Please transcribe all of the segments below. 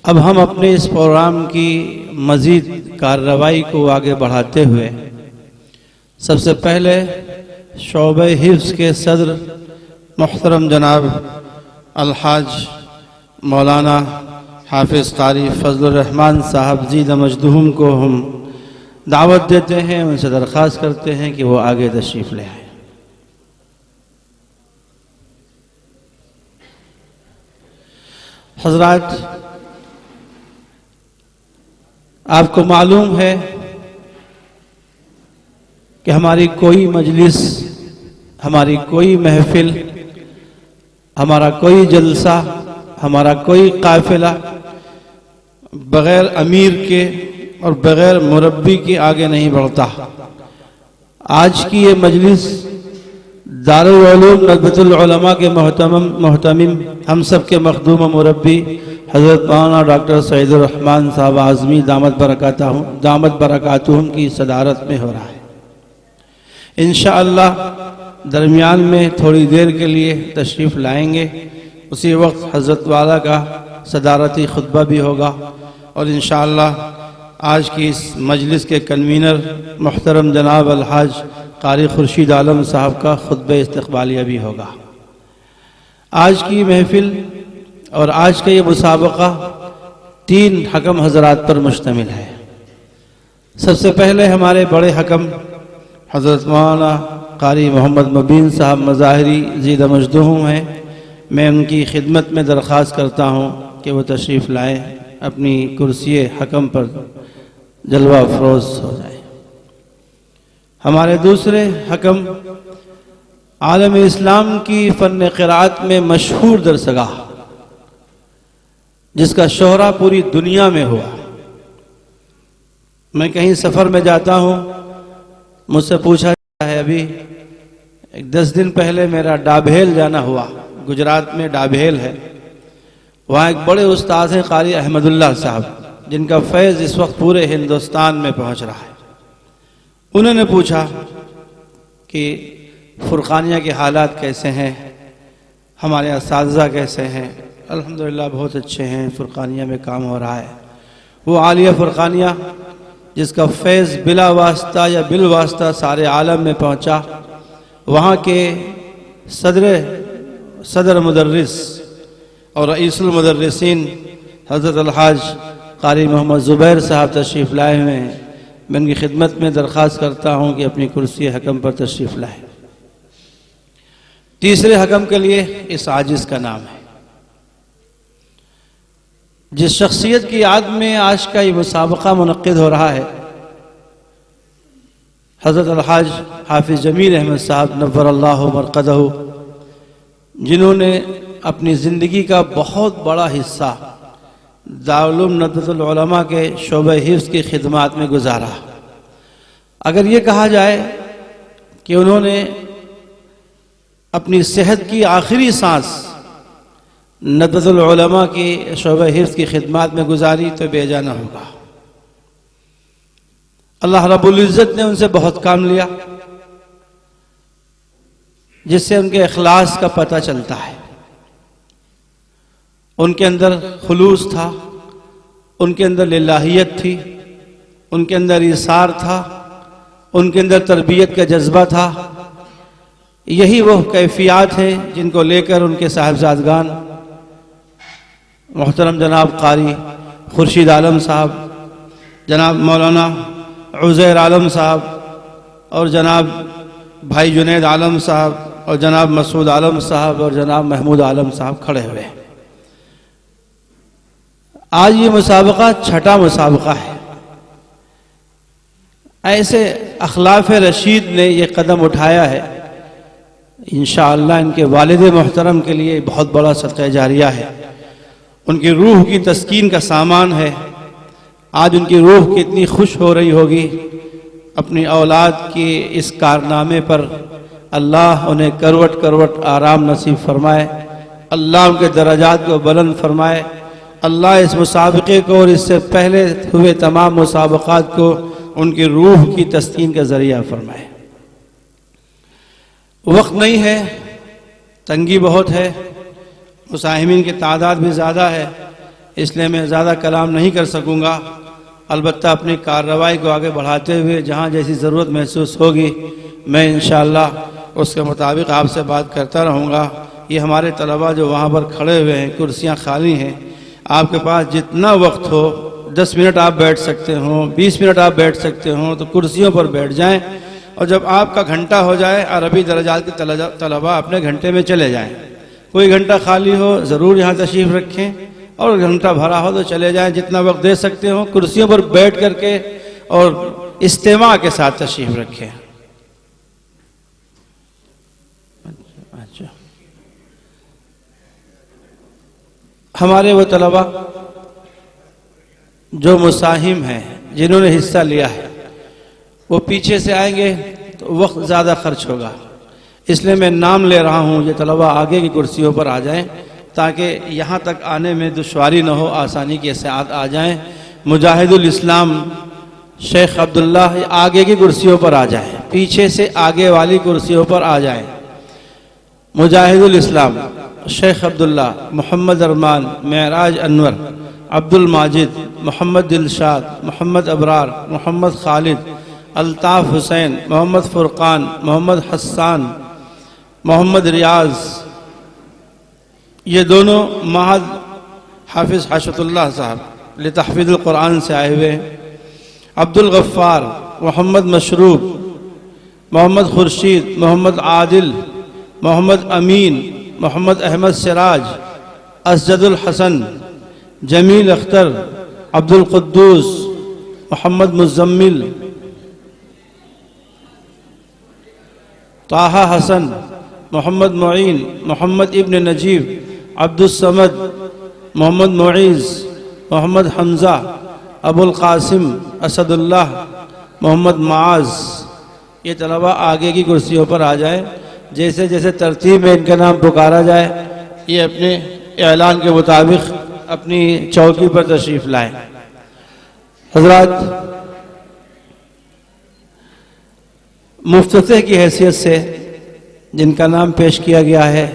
اب ہم اپنے اس پروگرام کی مزید کارروائی کو آگے بڑھاتے ہوئے سب سے پہلے شعبہ حفظ کے صدر محترم جناب الحاج مولانا حافظ قاری فضل الرحمن صاحب زید مجدہم کو ہم دعوت دیتے ہیں، ان سے درخواست کرتے ہیں کہ وہ آگے تشریف لے آئیں۔ حضرات، آپ کو معلوم ہے کہ ہماری کوئی مجلس، ہماری کوئی محفل، ہمارا کوئی جلسہ، ہمارا کوئی قافلہ بغیر امیر کے اور بغیر مربی کے آگے نہیں بڑھتا۔ آج کی یہ مجلس دارالعلوم ندوۃ العلماء کے محتمم ہم سب کے مخدوم و مربی حضرت مولانا ڈاکٹر سعید الرحمن صاحب اعظمی دامت برکاتہم کی صدارت میں ہو رہا ہے۔ انشاءاللہ درمیان میں تھوڑی دیر کے لیے تشریف لائیں گے، اسی وقت حضرت والا کا صدارتی خطبہ بھی ہوگا، اور انشاءاللہ آج کی اس مجلس کے کنوینر محترم جناب الحاج قاری خورشید عالم صاحب کا خطبہ استقبالیہ بھی ہوگا۔ آج کی محفل اور آج کا یہ مسابقہ 3 حکم حضرات پر مشتمل ہے۔ سب سے پہلے ہمارے بڑے حکم حضرت مولانا قاری محمد مبین صاحب مظاہری زید مجدہم ہیں۔ میں ان کی خدمت میں درخواست کرتا ہوں کہ وہ تشریف لائیں، اپنی کرسی حکم پر جلوہ افروز ہو جائیں۔ ہمارے دوسرے حکم عالم اسلام کی فن قرات میں مشہور درسگاہ، جس کا شہرہ پوری دنیا میں ہوا۔ میں کہیں سفر میں جاتا ہوں، مجھ سے پوچھا جاتا ہے، ابھی 10 دن پہلے میرا ڈابھیل جانا ہوا، گجرات میں ڈابھیل ہے، وہاں ایک بڑے استاد ہیں قاری احمد اللہ صاحب، جن کا فیض اس وقت پورے ہندوستان میں پہنچ رہا ہے۔ انہوں نے پوچھا کہ فرقانیہ کے حالات کیسے ہیں، ہمارے اساتذہ کیسے ہیں؟ الحمدللہ بہت اچھے ہیں، فرقانیہ میں کام ہو رہا ہے۔ وہ عالیہ فرقانیہ جس کا فیض بلا واسطہ یا بالواسطہ سارے عالم میں پہنچا، وہاں کے صدر مدرس اور رئیس المدرسین حضرت الحاج قاری محمد زبیر صاحب تشریف لائے ہوئے ہیں۔ میں ان کی خدمت میں درخواست کرتا ہوں کہ اپنی کرسی حکم پر تشریف لائیں۔ تیسرے حکم کے لیے اس عاجز کا نام ہے۔ جس شخصیت کی یاد میں آج کا یہ مسابقہ منعقد ہو رہا ہے، حضرت الحاج حافظ جمیل احمد صاحب نور اللہ مرقدہ، جنہوں نے اپنی زندگی کا بہت بڑا حصہ دارالعلوم ندوۃ العلماء کے شعبہ حفظ کی خدمات میں گزارا۔ اگر یہ کہا جائے کہ انہوں نے اپنی صحت کی آخری سانس ندوۃ العلماء کی شعبہ حفظ کی خدمات میں گزاری تو بے جا نہ ہوگا۔ اللہ رب العزت نے ان سے بہت کام لیا، جس سے ان کے اخلاص کا پتہ چلتا ہے۔ ان کے اندر خلوص تھا، ان کے اندر للہیت تھی، ان کے اندر ایثار تھا، ان کے اندر تربیت کا جذبہ تھا۔ یہی وہ کیفیات ہیں جن کو لے کر ان کے صاحبزادگان محترم جناب قاری خورشید عالم صاحب، جناب مولانا عزیر عالم صاحب، اور جناب بھائی جنید عالم صاحب، اور جناب مسعود عالم صاحب، اور جناب محمود عالم صاحب کھڑے ہوئے ہیں۔ آج یہ مسابقہ 6واں مسابقہ ہے۔ ایسے اخلاف رشید نے یہ قدم اٹھایا ہے، انشاءاللہ ان کے والد محترم کے لیے بہت بڑا صدقہ جاریہ ہے، ان کی روح کی تسکین کا سامان ہے۔ آج ان کی روح کتنی خوش ہو رہی ہوگی اپنی اولاد کے اس کارنامے پر۔ اللہ انہیں کروٹ کروٹ آرام نصیب فرمائے، اللہ ان کے درجات کو بلند فرمائے، اللہ اس مسابقے کو اور اس سے پہلے ہوئے تمام مسابقات کو ان کی روح کی تسکین کا ذریعہ فرمائے۔ وقت نہیں ہے، تنگی بہت ہے، مساہمین کی تعداد بھی زیادہ ہے، اس لیے میں زیادہ کلام نہیں کر سکوں گا، البتہ اپنی کارروائی کو آگے بڑھاتے ہوئے جہاں جیسی ضرورت محسوس ہوگی میں انشاءاللہ اس کے مطابق آپ سے بات کرتا رہوں گا۔ یہ ہمارے طلباء جو وہاں پر کھڑے ہوئے ہیں، کرسیاں خالی ہیں، آپ کے پاس جتنا وقت ہو، 10 منٹ آپ بیٹھ سکتے ہوں، 20 منٹ آپ بیٹھ سکتے ہوں تو کرسیوں پر بیٹھ جائیں، اور جب آپ کا گھنٹہ ہو جائے عربی درجات کے طلباء اپنے گھنٹے میں چلے جائیں۔ کوئی گھنٹہ خالی ہو ضرور یہاں تشریف رکھیں، اور گھنٹہ بھرا ہو تو چلے جائیں، جتنا وقت دے سکتے ہوں کرسیوں پر بیٹھ کر کے اور استماع کے ساتھ تشریف رکھیں۔ ہمارے وہ طلباء جو مساہم ہیں، جنہوں نے حصہ لیا ہے، وہ پیچھے سے آئیں گے تو وقت زیادہ خرچ ہوگا، اس لیے میں نام لے رہا ہوں، یہ طلباء آگے کی کرسیوں پر آ جائیں تاکہ یہاں تک آنے میں دشواری نہ ہو، آسانی کے ساتھ آ جائیں۔ مجاہد الاسلام شیخ عبداللہ آگے کی کرسیوں پر آ جائیں، پیچھے سے آگے والی کرسیوں پر آ جائیں۔ مجاہد الاسلام شیخ عبداللہ، محمد ارمان، معراج انور، عبد الماجد، محمد دلشاد، محمد ابرار، محمد خالد، الطاف حسین، محمد فرقان، محمد حسان، محمد ریاض، یہ دونوں معہد حافظ حشمت اللہ صاحب لتحفیظ القرآن سے آئے ہوئے ہیں۔ عبد الغفار، محمد مشروب، محمد خورشید، محمد عادل، محمد امین، محمد احمد سراج، اسجد الحسن، جمیل اختر، عبد القدوس، محمد مزمل، طاہا حسن، محمد معین، محمد ابن نجیب، عبد الصمد، محمد معیز، محمد حمزہ، ابو القاسم، اسد اللہ، محمد معاذ۔ یہ طلباء آگے کی کرسیوں پر آ جائیں، جیسے جیسے ترتیب میں ان کا نام پکارا جائے یہ اپنے اعلان کے مطابق اپنی چوکی پر تشریف لائیں۔ حضرات، مفتتح کی حیثیت سے جن کا نام پیش کیا گیا ہے،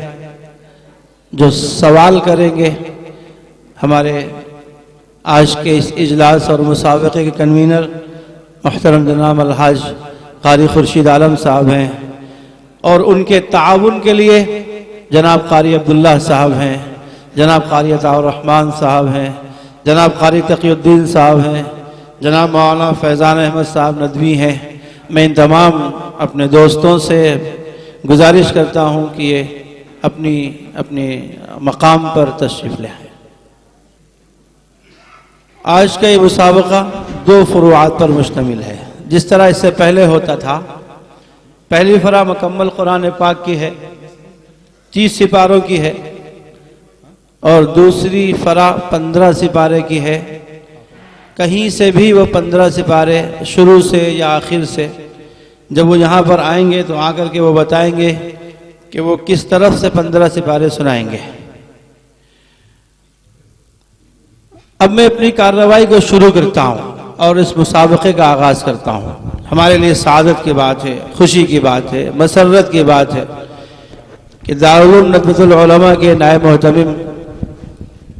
جو سوال کریں گے ہمارے آج کے اس اجلاس اور مسابقے کے کنوینر محترم جناب الحاج قاری خورشید عالم صاحب ہیں، اور ان کے تعاون کے لیے جناب قاری عبداللہ صاحب ہیں، جناب قاری عطاء الرحمن صاحب ہیں، جناب قاری تقی الدین صاحب ہیں، جناب مولانا فیضان احمد صاحب ندوی ہیں۔ میں ان تمام اپنے دوستوں سے گزارش کرتا ہوں کہ یہ اپنے مقام پر تشریف لے آئیں۔ آج کا یہ مسابقہ 2 فروعات پر مشتمل ہے۔ جس طرح اس سے پہلے ہوتا تھا، پہلی فرا مکمل قرآن پاک کی ہے، 30 سپاروں کی ہے، اور دوسری فرا 15 سپارے کی ہے۔ کہیں سے بھی وہ 15 سپارے شروع سے یا آخر سے، جب وہ یہاں پر آئیں گے تو آ کر کے وہ بتائیں گے کہ وہ کس طرف سے 15 سپارے سنائیں گے۔ اب میں اپنی کارروائی کو شروع کرتا ہوں اور اس مسابقے کا آغاز کرتا ہوں۔ ہمارے لیے سعادت کی بات ہے، خوشی کی بات ہے، مسرت کی بات ہے کہ دارالعلوم ندوۃ العلماء کے نائب محتمم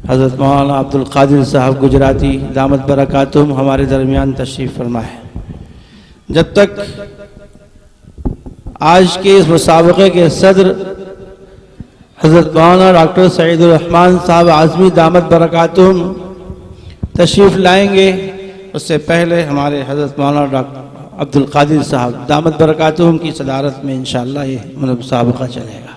حضرت مولانا عبد القادر صاحب گجراتی دامت برکاتہم ہمارے درمیان تشریف فرما ہے۔ جب تک آج کے اس مسابقے کے صدر حضرت مولانا ڈاکٹر سعید الرحمن صاحب اعظمی دامت برکاتہم تشریف لائیں گے، اس سے پہلے ہمارے حضرت مولانا ڈاکٹر عبد القادر صاحب دامت برکاتہم کی صدارت میں انشاءاللہ یہ مسابقہ چلے گا۔